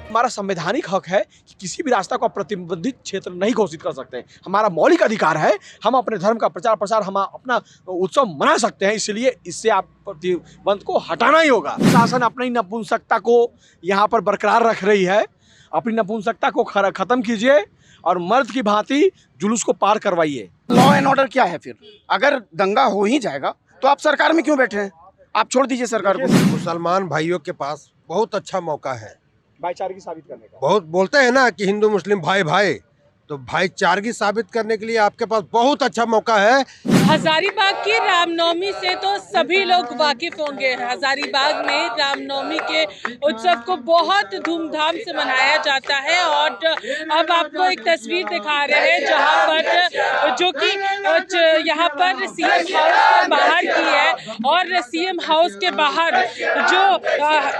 हमारा संवैधानिक हक है कि किसी भी रास्ता को आप प्रतिबंधित क्षेत्र नहीं घोषित कर सकते। हमारा मौलिक अधिकार है, हम अपने धर्म का प्रचार प्रसार, हम अपना उत्सव मना सकते हैं। इसलिए इससे आप प्रतिबंध को हटाना ही होगा। शासन अपनी नपुंसकता को यहाँ पर बरकरार रख रही है। अपनी नपुंसकता को खत्म कीजिए और मर्द की भांति जुलूस को पार करवाइए। लॉ एंड ऑर्डर क्या है फिर? अगर दंगा हो ही जाएगा तो आप सरकार में क्यों बैठे हैं? आप छोड़ दीजिए सरकार को। मुसलमान भाइयों के पास बहुत अच्छा मौका है भाईचारगी साबित करने का। बहुत बोलते हैं ना कि हिंदू मुस्लिम भाई भाई, तो भाईचारगी साबित करने के लिए आपके पास बहुत अच्छा मौका है। हजारीबाग की रामनवमी से तो सभी लोग वाकिफ होंगे। हजारीबाग में रामनवमी के उत्सव को बहुत धूमधाम से मनाया जाता है और अब आपको एक तस्वीर दिखा रहे हैं जहां पर जो कि यहाँ पर सीएम हाउस के बाहर की है और सीएम हाउस के बाहर जो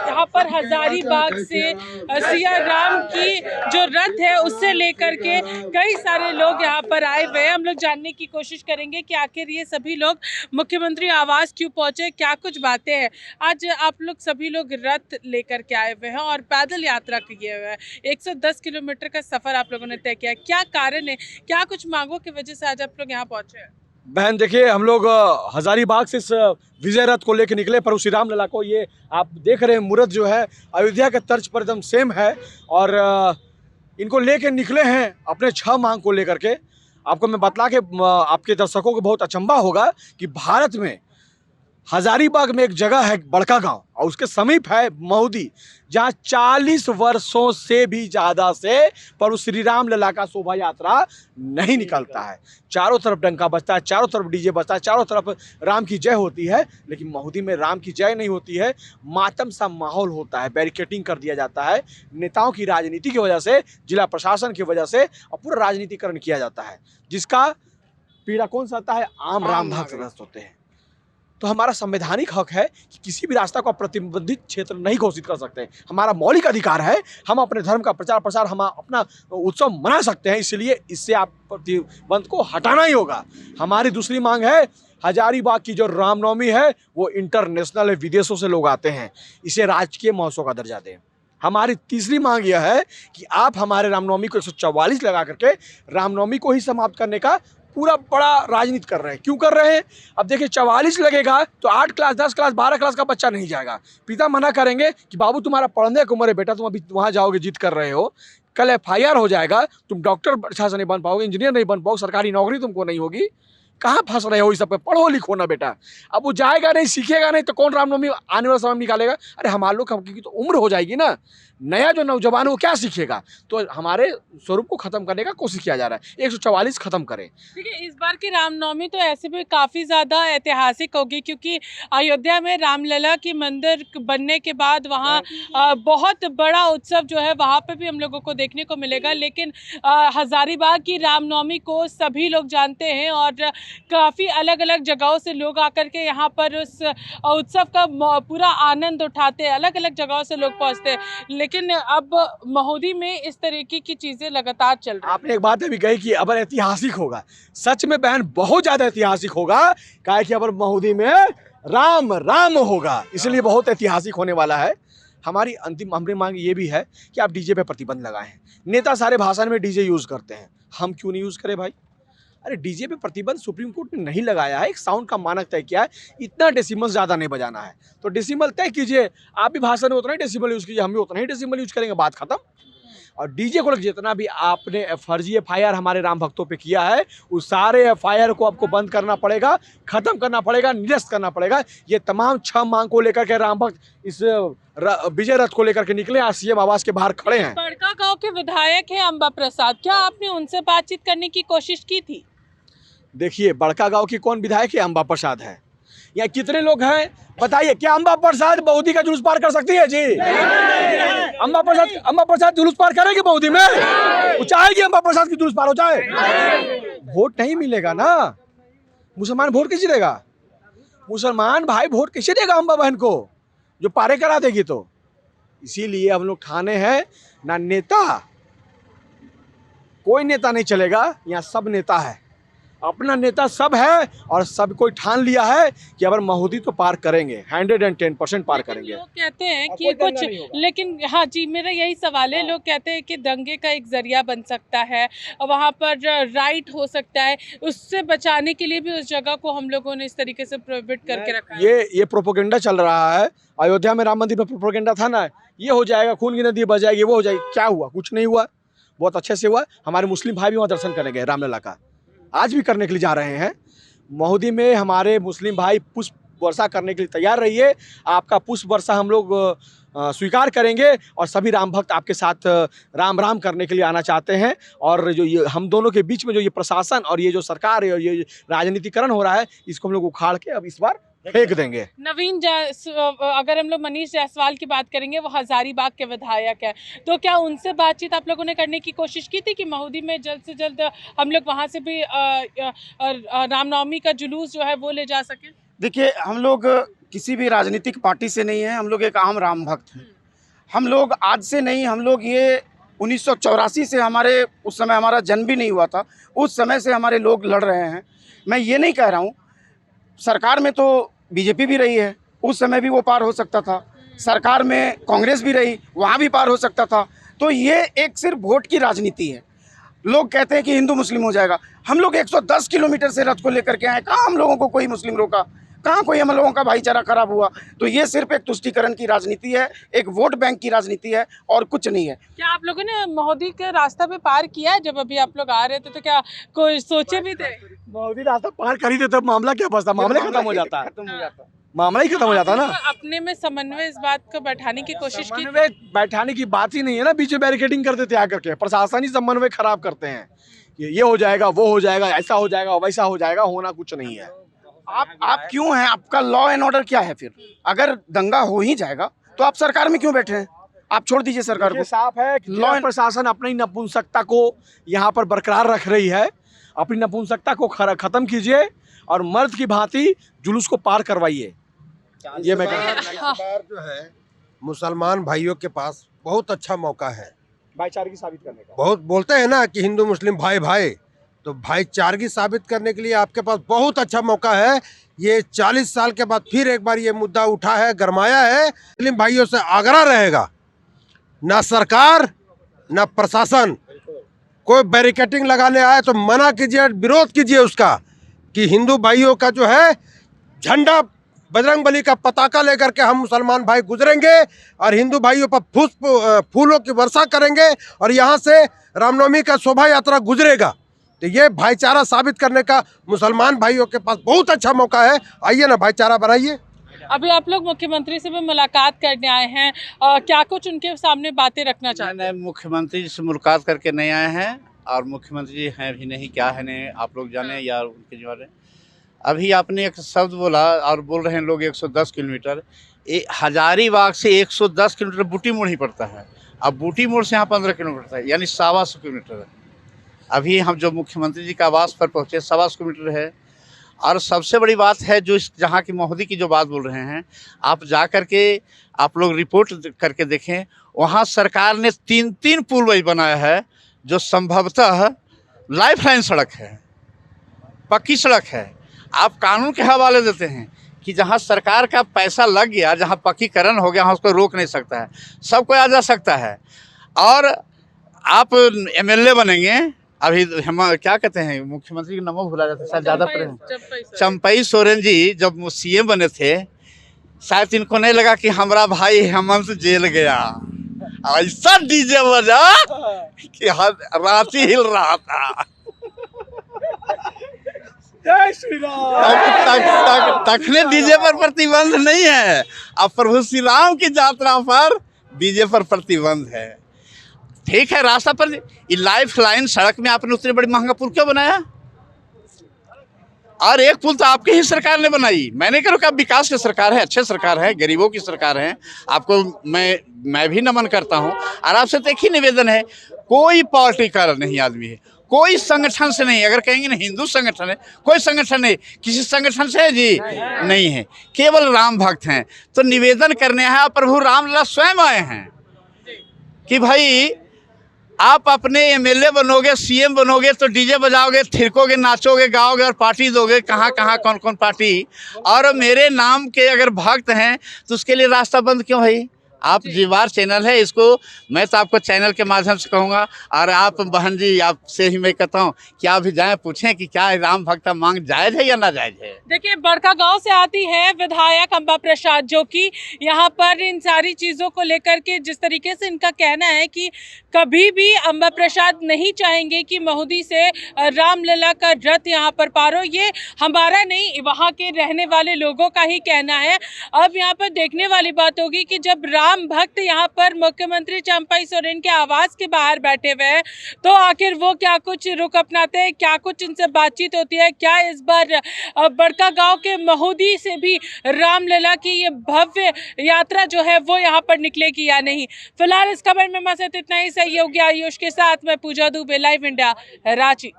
यहाँ पर हजारीबाग से सिया राम की जो रथ है उससे लेकर के कई सारे लोग यहाँ पर आए हुए हैं। हम लोग जानने की कोशिश करेंगे कि आखिर ये सभी लोग मुख्यमंत्री आवास क्यों पहुंचे, क्या कुछ बातें हैं। आज आप लोग सभी लोग रथ लेकर के आए हुए हैं और पैदल यात्रा किए हुए हैं। 110 किलोमीटर का सफर आप लोगों ने तय किया। क्या कारण है, क्या कुछ मांगों की वजह से आज आप लोग यहाँ पहुंचे हैं? बहन देखिए, हम लोग हजारीबाग से इस विजय रथ को लेकर निकले। प्रभु श्री राम लला को, ये आप देख रहे हैं मूर्त जो है अयोध्या के तर्ज पर एकदम सेम है और इनको लेके निकले हैं अपने 6 मांग को लेकर के। आपको मैं बतला के आपके दर्शकों को बहुत अचंभा होगा कि भारत में हजारीबाग में एक जगह है बड़का गांव और उसके समीप है महुदी, जहां 40 वर्षों से भी ज़्यादा से प्रभु श्री राम लला का शोभा यात्रा नहीं निकलता है। चारों तरफ डंका बजता है, चारों तरफ डीजे बजता है, चारों तरफ राम की जय होती है, लेकिन महुदी में राम की जय नहीं होती है। मातम सा माहौल होता है, बैरिकेटिंग कर दिया जाता है। नेताओं की राजनीति की वजह से, जिला प्रशासन की वजह से और पूरा राजनीतिकरण किया जाता है, जिसका पीड़ा कौन सहता है? आम राम भक्त ग्रस्त होते हैं। तो हमारा संवैधानिक हक है कि किसी भी रास्ता को आप प्रतिबंधित क्षेत्र नहीं घोषित कर सकते। हमारा मौलिक अधिकार है, हम अपने धर्म का प्रचार प्रसार, हम अपना उत्सव मना सकते हैं। इसलिए इससे आप प्रतिबंध को हटाना ही होगा। हमारी दूसरी मांग है, हजारीबाग की जो रामनवमी है वो इंटरनेशनल है, विदेशों से लोग आते हैं, इसे राजकीय महोत्सव का दर्जा दें। हमारी तीसरी मांग यह है कि आप हमारे रामनवमी को 144 लगा करके रामनवमी को ही समाप्त करने का पूरा बड़ा राजनीति कर रहे हैं। क्यों कर रहे हैं? अब देखिए, 44 लगेगा तो 8 क्लास, 10 क्लास, 12 क्लास का बच्चा नहीं जाएगा। पिता मना करेंगे कि बाबू तुम्हारा पढ़ने की उम्र है बेटा, तुम अभी वहाँ जाओगे, जिद कर रहे हो, कल FIR हो जाएगा, तुम डॉक्टर अच्छा से नहीं बन पाओगे, इंजीनियर नहीं बन पाओगे, सरकारी नौकरी तुमको नहीं होगी। कहाँ फंस रहे हो इस सब पे? पढ़ो लिखो ना बेटा। अब वो जाएगा नहीं, सीखेगा नहीं तो कौन रामनवमी आने वाला समय निकालेगा? अरे हमारे लोग की तो उम्र हो जाएगी ना, नया जो नौजवान है वो क्या सीखेगा? तो हमारे स्वरूप को खत्म करने का कोशिश किया जा रहा है। 144 खत्म करें। देखिए, इस बार की रामनवमी तो ऐसे भी काफ़ी ज़्यादा ऐतिहासिक होगी क्योंकि अयोध्या में रामलला की मंदिर बनने के बाद वहाँ बहुत बड़ा उत्सव जो है वहाँ पे भी हम लोगों को देखने को मिलेगा। लेकिन हजारीबाग की रामनवमी को सभी लोग जानते हैं और काफ़ी अलग अलग जगहों से लोग आकर के यहाँ पर उस उत्सव का पूरा आनंद उठाते हैं। अलग अलग जगहों से लोग पहुँचते हैं, लेकिन अब महुदी में इस तरीके की चीजें लगातार चल रही हैं। आपने एक बात अभी कही कि अब ऐतिहासिक होगा। सच में बहन बहुत ज्यादा ऐतिहासिक होगा, क्या कि अब महुदी में राम राम होगा, इसलिए बहुत ऐतिहासिक होने वाला है। हमारी हमारी मांग ये भी है कि आप डीजे पे प्रतिबंध लगाएं। नेता सारे भाषण में डीजे यूज करते हैं, हम क्यों नहीं यूज करें भाई? अरे डीजे पे प्रतिबंध सुप्रीम कोर्ट ने नहीं लगाया है, एक साउंड का मानक तय किया है, इतना डेसिमल ज़्यादा नहीं बजाना है, तो डेसिमल तय कीजिए। आप भी भाषण में उतना ही डेसिमल यूज़ कीजिए, हम भी उतना ही डेसिमल यूज करेंगे, बात खत्म। और डीजे को जितना भी आपने फर्जी FIR हमारे राम भक्तों पे किया है, उस सारे FIR को आपको बंद करना पड़ेगा, ख़त्म करना पड़ेगा, निरस्त करना पड़ेगा। ये तमाम 6 मांग को लेकर के राम भक्त इस विजय रथ को लेकर के निकले, आज CM आवास के बाहर खड़े हैं। बड़का गाँव के विधायक है अंबा प्रसाद, क्या आपने उनसे बातचीत करने की कोशिश की थी? देखिए, बड़का गांव की कौन विधायक है? अंबा प्रसाद है। यहाँ कितने लोग हैं बताइए? क्या अंबा प्रसाद महुदी का जुलूस पार कर सकती है जी? अंबा प्रसाद जुलूस पार करेगी महुदी में? वो चाहेगी अंबा प्रसाद की जुलूस पार हो जाए? वोट नहीं मिलेगा ना। मुसलमान वोट कैसे देगा? मुसलमान भाई वोट कैसे देगा अंबा बहन को जो पारे करा देगी? तो इसीलिए हम लोग ठाने हैं ना, नेता कोई नेता नहीं चलेगा, यहाँ सब नेता है। अपना नेता सब है और सब कोई ठान लिया है कि अगर मोदी तो पार करेंगे, 110% पार करेंगे। लोग कहते हैं और कि कोई दंगा कुछ, नहीं होगा। लेकिन हाँ जी, मेरा यही सवाल है। लोग कहते हैं कि दंगे का एक जरिया बन सकता है, वहाँ पर राइट हो सकता है, उससे बचाने के लिए भी उस जगह को हम लोगों ने इस तरीके से प्रोहिबिट करके रखा है। ये प्रोपोगेंडा चल रहा है। अयोध्या में राम मंदिर में प्रोपोगेंडा था ना, ये हो जाएगा, खून की नदी बह जाएगी, वो हो जाएगी। क्या हुआ? कुछ नहीं हुआ, बहुत अच्छे से हुआ। हमारे मुस्लिम भाई भी वहाँ दर्शन करने गए, रामलला का, आज भी करने के लिए जा रहे हैं। महोदी में हमारे मुस्लिम भाई पुष्प वर्षा करने के लिए तैयार रहिए। आपका पुष्प वर्षा हम लोग स्वीकार करेंगे और सभी राम भक्त आपके साथ राम राम करने के लिए आना चाहते हैं। और जो ये हम दोनों के बीच में जो ये प्रशासन और ये जो सरकार है और ये राजनीतिकरण हो रहा है, इसको हम लोग उखाड़ के अब इस बार फेंक देंगे। अगर हम लोग मनीष जायसवाल की बात करेंगे, वो हजारीबाग के विधायक है, तो क्या उनसे बातचीत आप लोगों ने करने की कोशिश की थी कि महोदी में जल्द से जल्द हम लोग वहां से भी रामनवमी का जुलूस जो है वो ले जा सके? देखिए, हम लोग किसी भी राजनीतिक पार्टी से नहीं है, हम लोग एक आम राम भक्त हैं। हम लोग आज से नहीं, हम लोग ये 1984 से, हमारे उस समय हमारा जन्म भी नहीं हुआ था, उस समय से हमारे लोग लड़ रहे हैं। मैं ये नहीं कह रहा हूँ, सरकार में तो बीजेपी भी रही है, उस समय भी वो पार हो सकता था। सरकार में कांग्रेस भी रही, वहाँ भी पार हो सकता था। तो ये एक सिर्फ वोट की राजनीति है। लोग कहते हैं कि हिंदू मुस्लिम हो जाएगा। हम लोग 110 किलोमीटर से रथ को लेकर के आए, कहाँ हम लोगों को कोई मुस्लिम रोका, कहाँ कोई हम लोगों का भाईचारा खराब हुआ। तो ये सिर्फ एक तुष्टीकरण की राजनीति है, एक वोट बैंक की राजनीति है और कुछ नहीं है। क्या आप लोगों ने महोदी के रास्ता पे पार किया है? जब अभी आप लोग आ रहे थे तो क्या कोई सोचे भी थे? मोदी रास्ता पार कर ही देते, तब मामला क्या बचता? मामला खत्म हो जाता है, मामला ही खत्म हो जाता है ना। अपने में समन्वय इस बात को बैठाने की कोशिश की? समन्वय बैठाने की बात ही नहीं है ना, बीच में बैरिकेडिंग कर देते आकर के, प्रशासन ही समन्वय खराब करते हैं। ये हो जाएगा, वो हो जाएगा, ऐसा हो जाएगा, वैसा हो जाएगा, होना कुछ नहीं है। आप क्यों हैं? आपका लॉ एंड ऑर्डर क्या है फिर? अगर दंगा हो ही जाएगा तो आप सरकार में क्यों बैठे हैं? आप छोड़ दीजिए सरकार को। साफ है कि लॉ प्रशासन अपनी नपुंसकता को यहाँ पर बरकरार रख रही है। अपनी नपुंसकता को खत्म कीजिए और मर्द की भांति जुलूस को पार करवाइए। ये मैं इस बार जो है मुसलमान भाइयों के पास बहुत अच्छा मौका है भाईचारे की साबित करने का। बहुत बोलते हैं ना कि हिंदू मुस्लिम भाई भाई, तो भाईचारगी साबित करने के लिए आपके पास बहुत अच्छा मौका है। ये 40 साल के बाद फिर एक बार ये मुद्दा उठा है, गरमाया है। मुस्लिम भाइयों से आग्रह रहेगा, ना सरकार ना प्रशासन कोई बैरिकेडिंग लगाने आए तो मना कीजिए, विरोध कीजिए उसका, कि हिंदू भाइयों का जो है झंडा, बजरंगबली का पताका लेकर के हम मुसलमान भाई गुजरेंगे और हिंदू भाइयों पर फूलों की वर्षा करेंगे और यहाँ से रामनवमी का शोभा यात्रा गुजरेगा। तो ये भाईचारा साबित करने का मुसलमान भाइयों के पास बहुत अच्छा मौका है। आइए ना, भाईचारा बनाइए। अभी आप लोग मुख्यमंत्री से भी मुलाकात करने आए हैं, क्या कुछ उनके सामने बातें रखना चाहते हैं? मुख्यमंत्री से मुलाकात करके नहीं आए हैं और मुख्यमंत्री जी हैं भी नहीं, क्या है नहीं आप लोग जाने या उनके बारे में। अभी आपने एक शब्द बोला और बोल रहे हैं लोग 110 किलोमीटर, हजारीबाग से 110 किलोमीटर बूटी मोड़ ही पड़ता है। अब बूटी मोड़ से यहाँ 15 किलोमीटर है, यानी 125 किलोमीटर है। अभी हम जो मुख्यमंत्री जी का आवास पर पहुँचे 125 किलोमीटर है। और सबसे बड़ी बात है जो जहाँ की महोदी की जो बात बोल रहे हैं, आप जा कर के आप लोग रिपोर्ट करके देखें, वहाँ सरकार ने 3 पुल वही बनाया है जो संभवतः लाइफ लाइन सड़क है, पक्की सड़क है। आप कानून के हवाले देते हैं कि जहाँ सरकार का पैसा लग गया, जहाँ पक्कीकरण हो गया, वहाँ उसको रोक नहीं सकता है, सब कोई आ जा सकता है। और आप MLA बनेंगे, अभी हम क्या कहते हैं, मुख्यमंत्री का नाम भुला जाता है शायद, ज़्यादा चंपई सोरेन जी जब CM बने थे, शायद इनको नहीं लगा कि हमारा भाई हेमंत जेल गया, ऐसा डीजे बजा कि रांची हिल रहा था। जय श्री राम। तखने डीजे पर प्रतिबंध नहीं है, अब प्रभु श्री राम की यात्रा पर डीजे पर प्रतिबंध है। ठीक है, रास्ता पर लाइफ लाइन सड़क में आपने उतनी बड़ी महंगा पुल क्यों बनाया? और एक पुल तो आपकी ही सरकार ने बनाई। मैंने कहा कि आप विकास की सरकार है, अच्छे सरकार है, गरीबों की सरकार है, आपको मैं भी नमन करता हूँ। और आपसे तो एक ही निवेदन है, कोई पार्टी का नहीं आदमी है, कोई संगठन से नहीं। अगर कहेंगे ना हिंदू संगठन है, कोई संगठन नहीं, किसी संगठन से है जी नहीं है, केवल राम भक्त हैं। तो निवेदन करने हैं, प्रभु रामलला स्वयं आए हैं कि भाई आप अपने एमएलए बनोगे, सीएम बनोगे तो डीजे बजाओगे, थिरकोगे, नाचोगे, गाओगे और पार्टी दोगे, कहाँ कहाँ कौन कौन पार्टी। और मेरे नाम के अगर भक्त हैं तो उसके लिए रास्ता बंद क्यों है? आप जीवार चैनल है, इसको मैं तो आपको चैनल के माध्यम से कहूँगा, और आप बहन जी आपसे ही मैं कहता हूँ कि आप भी जाएं, पूछें कि क्या राम भक्त का मांग जायज़ है या ना जायज़ है। देखिए, बड़कागांव से आती है विधायक अंबा प्रसाद, जो कि यहाँ पर इन सारी चीज़ों को लेकर के जिस तरीके से इनका कहना है कि कभी भी अंबा प्रसाद नहीं चाहेंगे कि महुदी से रामलला का रथ यहाँ पर पार हो। ये हमारा नहीं, वहाँ के रहने वाले लोगों का ही कहना है। अब यहाँ पर देखने वाली बात होगी कि जब राम भक्त यहाँ पर मुख्यमंत्री चंपाई सोरेन के आवास के बाहर बैठे हुए हैं तो आखिर वो क्या कुछ रुख अपनाते हैं, क्या कुछ इनसे बातचीत होती है, क्या इस बार बड़कागांव के महुदी से भी रामलला की ये भव्य यात्रा जो है वो यहाँ पर निकलेगी या नहीं। फिलहाल इस खबर में बस इतना ही। सहयोगी आयुष के साथ मैं पूजा दुबे, लाइव इंडिया, रांची।